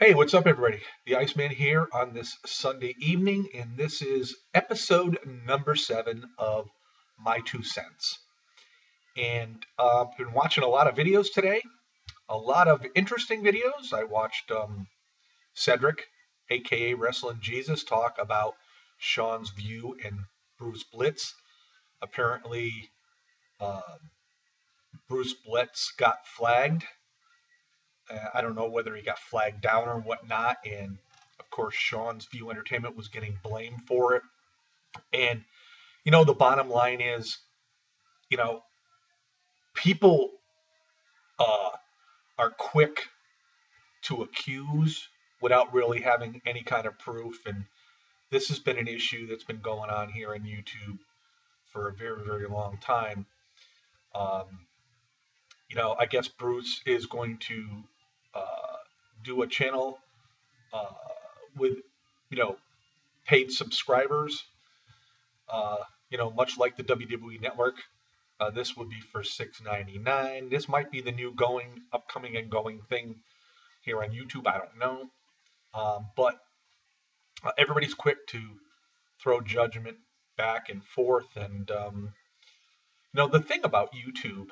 Hey, what's up, everybody? The Iceman here on this Sunday evening, and this is episode number 7 of My Two Cents. And I've been watching a lot of videos today, a lot of interesting videos. I watched Cedric, aka Wrestling Jesus, talk about Sean's View and Bruce Blitz. Apparently, uh, Bruce Blitz got flagged. I don't know whether he got flagged down or whatnot, and of course, Sean's View Entertainment was getting blamed for it. And the bottom line is, you know, people uh, are quick to accuse without really having any kind of proof, and this has been an issue that's been going on here on YouTube for a very, very long time. Um, I guess Bruce is going to uh, do a channel uh, with, you know, paid subscribers. Uh, much like the WWE Network, this would be for $6.99. This might be the new upcoming and going thing here on YouTube. I don't know, but everybody's quick to throw judgment back and forth. And the thing about YouTube,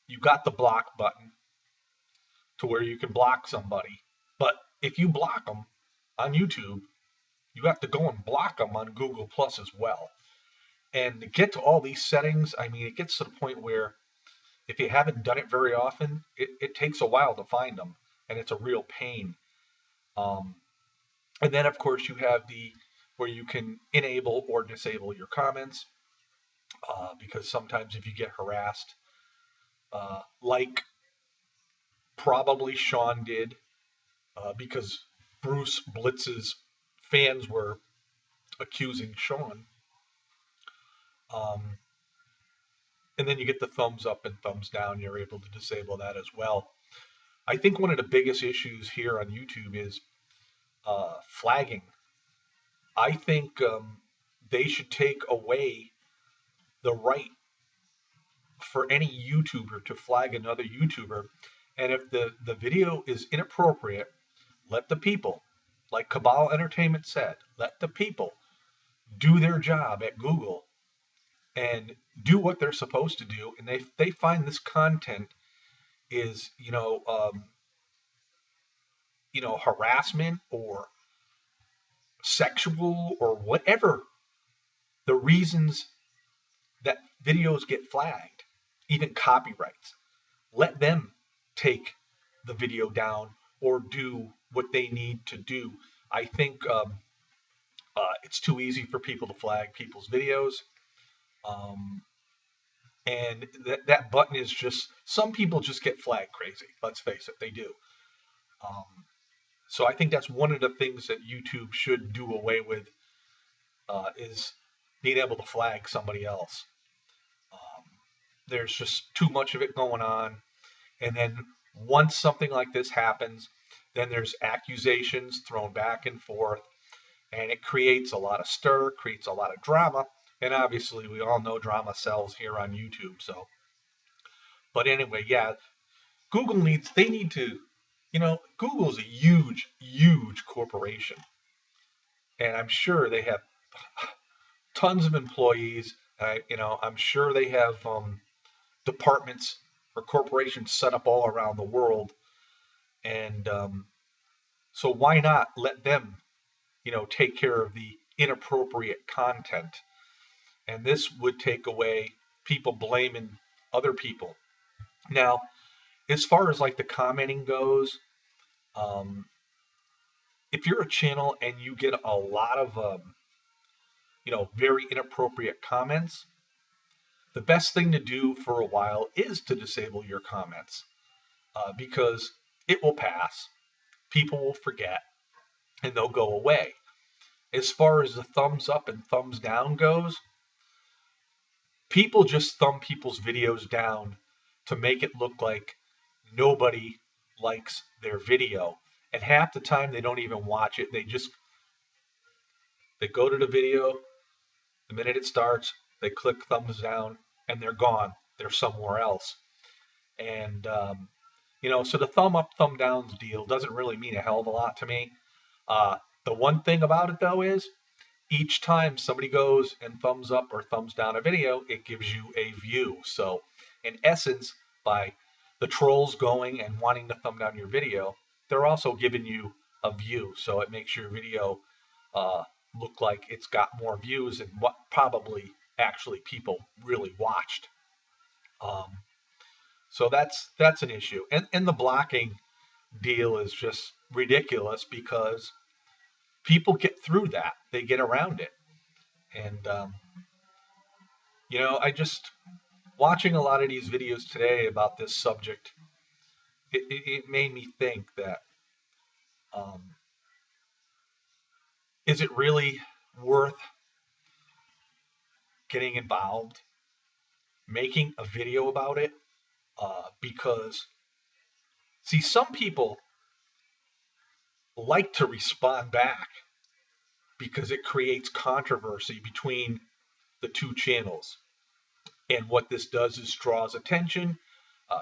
you got the block button to where you can block somebody, but if you block them on YouTube, you have to go and block them on Google Plus as well. And to get to all these settings, I mean, it gets to the point where if you haven't done it very often, it takes a while to find them, and it's a real pain. Um, and then, of course, you have the where you can enable or disable your comments, because sometimes if you get harassed, like probably Sean did, because Bruce Blitz's fans were accusing Sean. Um, and then you get the thumbs up and thumbs down. You're able to disable that as well. I think one of the biggest issues here on YouTube is flagging. I think they should take away the right for any YouTuber to flag another YouTuber. And if the video is inappropriate, let the people, like Cabal Entertainment said, let the people do their job at Google and do what they're supposed to do. And they find this content is, harassment or sexual or whatever the reasons that videos get flagged, even copyrights, let them take the video down or do what they need to do. I think it's too easy for people to flag people's videos. And that button is just, some people just get flag crazy. Let's face it, they do. Um, so I think that's one of the things that YouTube should do away with, is being able to flag somebody else. There's just too much of it going on. And then once something like this happens, then there's accusations thrown back and forth, and it creates a lot of stir, creates a lot of drama. And obviously, we all know drama sells here on YouTube. So, but anyway, yeah, they need to, Google's a huge, huge corporation. And I'm sure they have tons of employees. I'm sure they have departments or corporations set up all around the world. And so why not let them, take care of the inappropriate content? And this would take away people blaming other people. Now, as far as like the commenting goes, um, if you're a channel and you get a lot of, very inappropriate comments, the best thing to do for a while is to disable your comments, because it will pass. People will forget and they'll go away. As far as the thumbs up and thumbs down goes, people just thumb people's videos down to make it look like nobody likes their video. And half the time they don't even watch it. They go to the video, the minute it starts, they click thumbs down and they're gone. They're somewhere else. And, So the thumb up, thumb downs deal doesn't really mean a hell of a lot to me. Uh, the one thing about it though is each time somebody goes and thumbs up or thumbs down a video, it gives you a view. So in essence, by the trolls going and wanting to thumb down your video, they're also giving you a view. So it makes your video uh, look like it's got more views than what probably actually people really watched. Um, so that's an issue. And the blocking deal is just ridiculous because people get through that. They get around it. And I just watching a lot of these videos today about this subject, it made me think that um, is it really worth getting involved, making a video about it? Because see, some people like to respond back because it creates controversy between the two channels. And what this does is draws attention.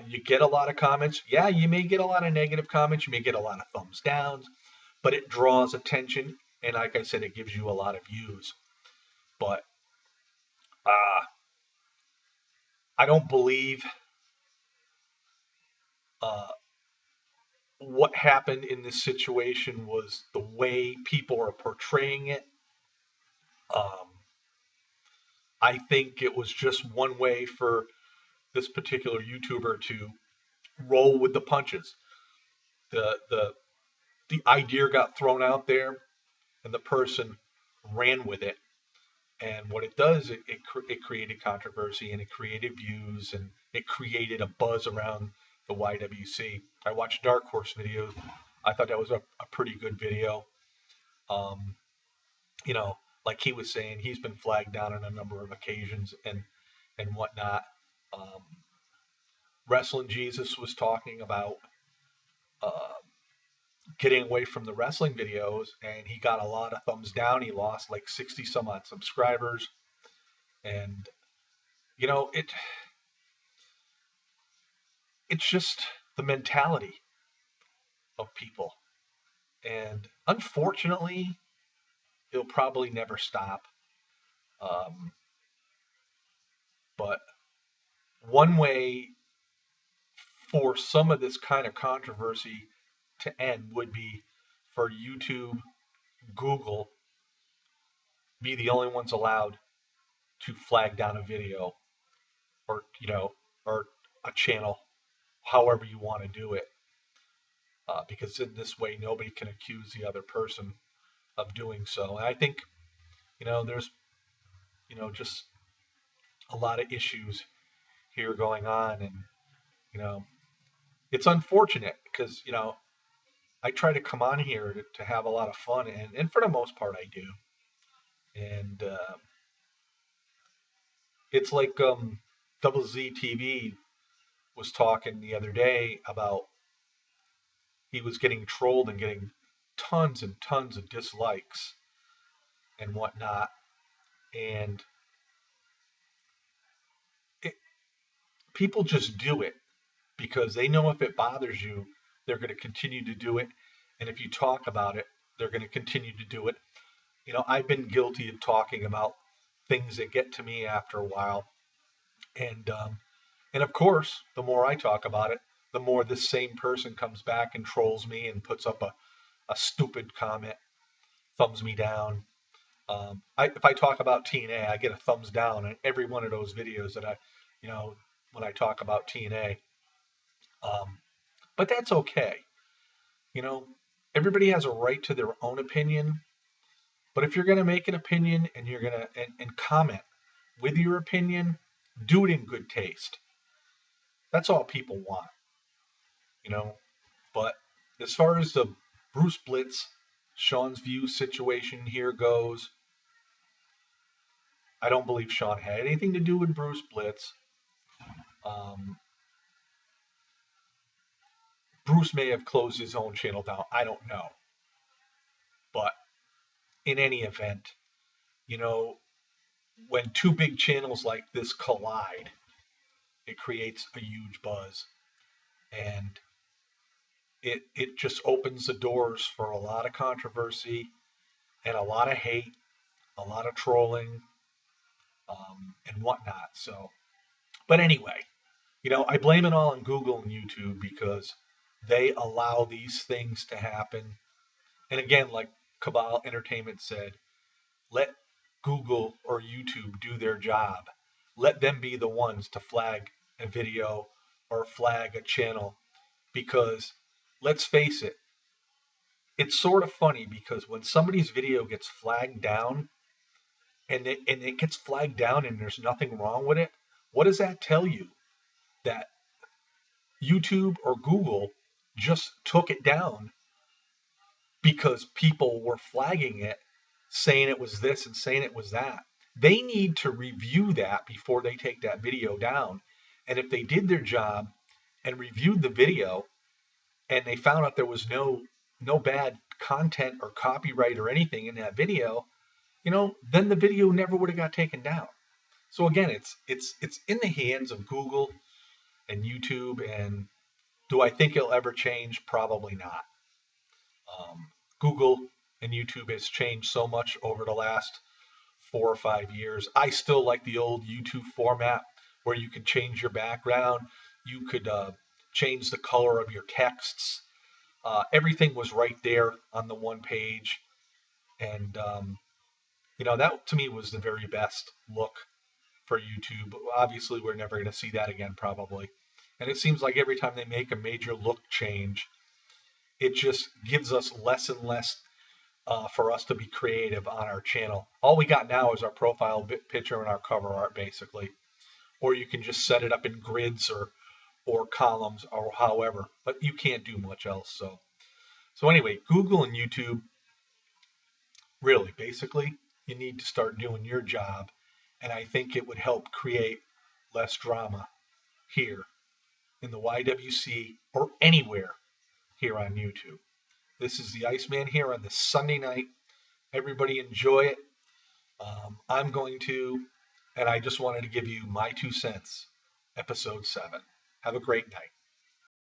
You get a lot of comments. Yeah, you may get a lot of negative comments. You may get a lot of thumbs downs, but it draws attention. And like I said, it gives you a lot of views. But uh, I don't believe uh, what happened in this situation was the way people are portraying it. Um, I think it was just one way for this particular YouTuber to roll with the punches. The idea got thrown out there, and the person ran with it. And what it does, it created controversy and it created views and it created a buzz around the YWC. I watched Dark Horse videos. I thought that was a pretty good video. Um, you know, like he was saying, he's been flagged down on a number of occasions and whatnot. Um, Wrestling Jesus was talking about uh, getting away from the wrestling videos, and he got a lot of thumbs down. He lost like 60 some odd subscribers, and it's just the mentality of people, and unfortunately, it'll probably never stop. Um, but one way for some of this kind of controversy to end would be for YouTube, Google be the only ones allowed to flag down a video or or a channel, however you want to do it, because in this way nobody can accuse the other person of doing so. And I think there's just a lot of issues here going on, and you know it's unfortunate because I try to come on here to have a lot of fun, and for the most part I do. And it's like Double Z TV was talking the other day about he was getting trolled and getting tons and tons of dislikes and whatnot. And it, people just do it because they know if it bothers you, they're going to continue to do it. And if you talk about it, they're going to continue to do it. I've been guilty of talking about things that get to me after a while. And of course, the more I talk about it, the more this same person comes back and trolls me and puts up a stupid comment, thumbs me down. If I talk about TNA, I get a thumbs down on every one of those videos that when I talk about TNA. Um, but that's okay. You know, Everybody has a right to their own opinion. But if you're going to make an opinion and you're going to and comment with your opinion, do it in good taste. That's all people want, you know. But as far as the Bruce Blitz, Sean's View situation here goes, I don't believe Sean had anything to do with Bruce Blitz. Um, Bruce may have closed his own channel down. I don't know. But in any event, you know, when two big channels like this collide, it creates a huge buzz. And it just opens the doors for a lot of controversy and a lot of hate, a lot of trolling, and whatnot. So, but anyway, I blame it all on Google and YouTube because they allow these things to happen. And again, like Cabal Entertainment said, let Google or YouTube do their job. Let them be the ones to flag a video or flag a channel because let's face it, it's sort of funny because when somebody's video gets flagged down and it gets flagged down and there's nothing wrong with it, what does that tell you? That YouTube or Google just took it down because people were flagging it, saying it was this and saying it was that. They need to review that before they take that video down. And if they did their job and reviewed the video and they found out there was no bad content or copyright or anything in that video, then the video never would have got taken down. So again, it's in the hands of Google and YouTube. And do I think it'll ever change? Probably not. Google and YouTube has changed so much over the last 4 or 5 years. I still like the old YouTube format where you could change your background, you could change the color of your texts. Everything was right there on the one page, and that to me was the very best look for YouTube. Obviously, we're never going to see that again, probably. And it seems like every time they make a major look change, it just gives us less and less for us to be creative on our channel. All we got now is our profile picture and our cover art, basically. Or you can just set it up in grids or columns or however, but you can't do much else. So anyway, Google and YouTube, really, basically, you need to start doing your job, and I think it would help create less drama here in the YWC or anywhere here on YouTube. This is the Iceman here on this Sunday night. Everybody enjoy it. I'm going to, and I just wanted to give you my 2 cents, episode 7. Have a great night.